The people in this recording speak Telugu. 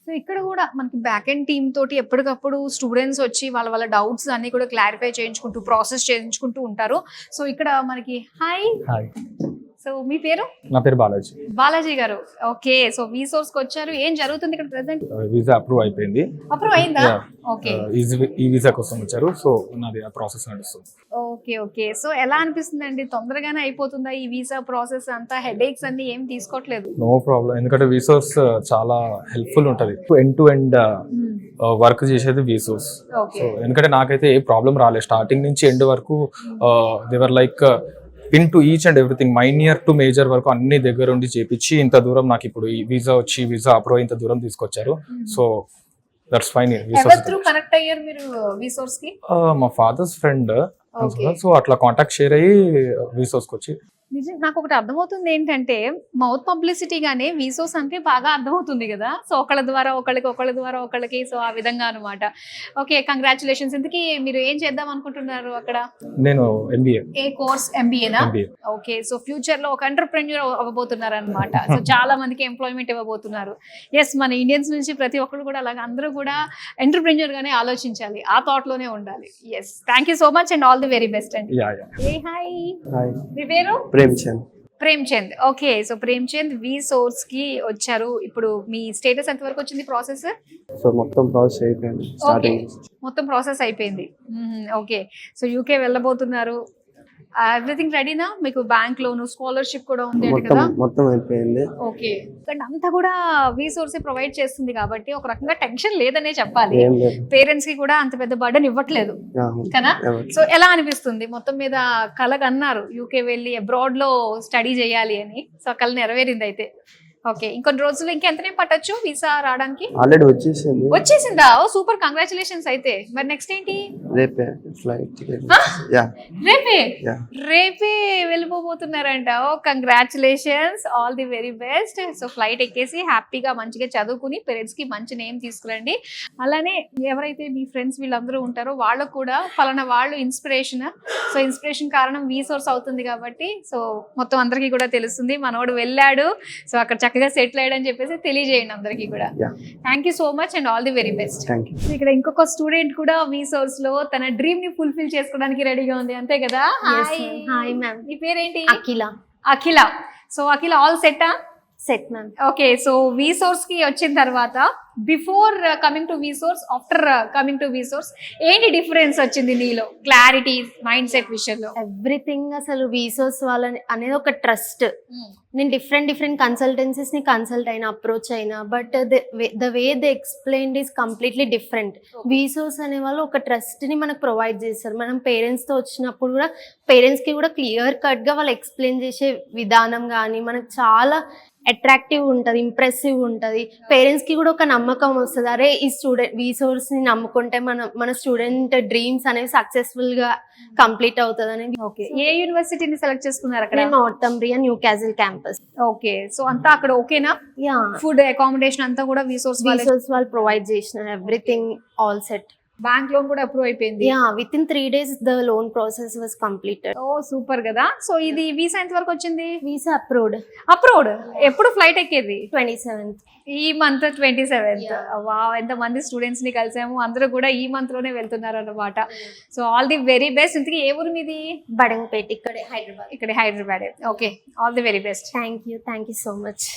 సో ఇక్కడ కూడా మనకి బ్యాక్ ఎండ్ టీమ్ తోటి ఎప్పటికప్పుడు స్టూడెంట్స్ వచ్చి వాళ్ళ డౌట్స్ అన్ని కూడా క్లారిఫై చేయించుకుంటూ ప్రాసెస్ చేయించుకుంటూ ఉంటారు. సో ఇక్కడ మనకి హాయ్, సో మీ పేరు? నా పేరు బాలాజీ. బాలాజీ గారు, ఓకే. సో వీసోర్స్ కి వచ్చారు, ఏం జరుగుతుంది ఇక్కడ ప్రెసెంట్? వీసా అప్రూవ్ అయిపోయింది. అప్రూవ్ అయిందా? ఓకే. ఈ వీసా కోసం వచ్చారు, సో నాది ఆ ప్రాసెస్ నడుస్తుంది. Okay okay. సో ఎలా అనిపిస్తుంది అండి, తొందరగానే అయిపోతుందా ఈ వీసా ప్రాసెస్ అంతా? హెడేక్స్ అన్ని ఏం తీసుకోవట్లేదు? నో ప్రాబ్లం, ఎందుకంటే వీసోర్స్ చాలా హెల్ప్ఫుల్ ఉంటది. ఎండ్ టు ఎండ్ వర్క్ చేసేది వీసోర్స్. సో ఎందుకంటే నాకైతే ఏ ప్రాబ్లం రాలేదు, స్టార్టింగ్ నుంచి ఎండ్ వరకు they were like pin to each and everything, minor to major వరకు అన్ని దగ్గర ఉండి చేపించి ఇంత దూరం నాకు ఇప్పుడు ఈ వీసా వచ్చి వీసా అప్రూవ్ ఇంత దూరం తీసుకొచ్చారు. So that's fine. కనెక్ట్ అయ్యారు మీరు వీసోర్స్ కి? మా ఫాదర్స్ ఫ్రెండ్, సో అట్లా కాంటాక్ట్ షేర్ అయ్యి వీసోర్స్ కి వచ్చి. నిజం నాకు ఒకటి అర్థమవుతుంది ఏంటంటే, మౌత్ పబ్లిసిటీ గానే వీసోస్ అంటే బాగా అర్థమవుతుంది కదా. సో ఒకళ్ళ ద్వారా ఒకళ్ళకి సో ఆ విధంగా అనమాట. Okay, congratulations. ఇంతకీ మీరు ఏం చేద్దాం అనుకుంటున్నారు అక్కడ? నేను ఎంబీఏ. ఏ కోర్స్? ఎంబీఏనా? ఓకే. సో ఫ్యూచర్ లో ఒక ఎంటర్‌ప్రెన్యూర్ అవ్వబోతున్నారు అనమాట. సో చాలా మందికి ఎంప్లాయ్మెంట్ ఇవ్వబోతున్నారు. ఎస్, మన ఇండియన్స్ నుంచి ప్రతి ఒక్కరు కూడా అలాగే అందరూ కూడా ఎంటర్‌ప్రెన్యూర్ గానే ఆలోచించాలి, ఆ థాట్ లోనే ఉండాలి. Yes, thank you so much and all the very best అండి. హాయ్, మీ పేరు? Premchand. Okay. So Premchand VSource కి వచ్చారు. ఇప్పుడు మీ స్టేటస్ ఎంత వరకు వచ్చింది ప్రాసెస్? సో మొత్తం ప్రాసెస్ అయిపోయింది, మొత్తం ప్రాసెస్ అయిపోయింది. ఓకే. సో యూకే వెళ్ళబోతున్నారు. ఎవ్రీథింగ్ రెడీనా? మీకు బ్యాంక్ లోను, స్కాలర్షిప్ కూడా ఉంది కదా? మొత్తం అయిపోయింది. ఓకే. అంతా కూడా వీసోర్స్ ప్రొవైడ్ చేస్తుంది కాబట్టి ఒక రకంగా టెన్షన్ లేదనే చెప్పాలి. పేరెంట్స్ కి కూడా అంత పెద్ద బర్డెన్ ఇవ్వట్లేదు కదా. సో ఎలా అనిపిస్తుంది మొత్తం మీద? కలగన్నారు యూకే వెళ్ళి అబ్రాడ్ లో స్టడీ చేయాలి అని, సో కళ నెరవేరింది అయితే. ఓకే, ఇంకొన్ని రోజులు ఇంకెంతనే పట్టొచ్చు వీసా రావడానికి? ఆల్రెడీ వచ్చేసిందా? Oh super, congratulations. అయితే మరి నెక్స్ట్ ఏంటి? రేపే ఫ్లైట్. రేపే వెళ్ళిపోబోతున్నారంట. Oh congratulations, all the very best. So flight ఎక్కేసి హ్యాపీగా మంచిగా చదువుకుని పేరెంట్స్ కి మంచి నేమ్ తీసుకురండి. అలానే ఎవరైతే మీ ఫ్రెండ్స్ వీళ్ళందరూ ఉంటారో వాళ్ళకు కూడా ఫలానా వాళ్ళు ఇన్స్పిరేషన్, సో ఇన్స్పిరేషన్ కారణం వీసోర్స్ అవుతుంది కాబట్టి సో మొత్తం అందరికీ కూడా తెలుస్తుంది మనోడు వెళ్ళాడు, సో అక్కడ చక్కగా సెటిల్ అయ్యాడని చెప్పేసి తెలియజేయండి అందరికీ కూడా. Thank you so much and all the very best. ఇక్కడ ఇంకొక స్టూడెంట్ కూడా వీసోర్స్ లో తన డ్రీమ్ ని ఫుల్ఫిల్ చేసుకోవడానికి రెడీగా ఉంది, అంతే కదా? Hi ma'am. మీ పేరేంటి? అఖిల. సో అఖిల, ఆల్ సెట్టా? Set ma'am. Okay. So VSource కి వచ్చిన తర్వాత before coming to VSource, after coming to VSource ఏంటి డిఫరెన్స్ వచ్చింది నీలో? క్లారిటీ, మైండ్ సెట్ విషయంలో ఎవ్రీథింగ్. అసలు వీసోర్స్ వాళ్ళని అనేది ఒక ట్రస్ట్. నేను డిఫరెంట్ కన్సల్టెన్సీస్ ని కన్సల్ట్ అయినా, అప్రోచ్ అయినా, but the way they explained is completely different. VSource అనే వాళ్ళు ఒక ట్రస్ట్ ని మనకు ప్రొవైడ్ చేస్తారు. మనం పేరెంట్స్ తో వచ్చినప్పుడు కూడా పేరెంట్స్ కి కూడా క్లియర్ కట్ గా వాళ్ళు ఎక్స్ప్లెయిన్ చేసే విధానం కానీ మనకు చాలా అట్రాక్టివ్ ఉంటుంది, ఇంప్రెసివ్ ఉంటుంది. పేరెంట్స్ కి కూడా ఒక నమ్మకం వస్తుంది, అరే ఈ స్టూడెంట్ వీసోర్స్ ని నమ్ముకుంటే మన స్టూడెంట్ డ్రీమ్స్ అనేవి సక్సెస్ఫుల్ గా కంప్లీట్ అవుతుంది అనేది. ఓకే. ఏ యూనివర్సిటీని సెలెక్ట్ చేసుకున్నారు అక్కడ? నార్థంబ్రియా న్యూకాజిల్ క్యాంపస్. ఓకే. సో అంతా అక్కడ ఓకేనా? ఫుడ్, అకామిడేషన్ అంతా కూడా వీసోర్స్ వాళ్ళు ప్రొవైడ్ చేసినారు. Everything all set. Bank loan కూడా అప్రూవ్ అయిపోయింది? Within 3 days the loan process was completed. Oh super కదా. సో ఇది వీసా ఎంత వరకు వచ్చింది? Visa approved. ఎప్పుడు ఫ్లైట్ ఎక్కేది? 27th. ఈ మంత్ 27th. వావ్, ఎంత మంది స్టూడెంట్స్ ని కలిసాము, అందరూ కూడా ఈ మంత్ లోనే వెళ్తున్నారు అన్నమాట. So all the very best. ఇంతకీ ఏ ఊరు మీది? బడంగపేట, ఇక్కడే Hyderabad. Okay, all the very best. Thank you so much.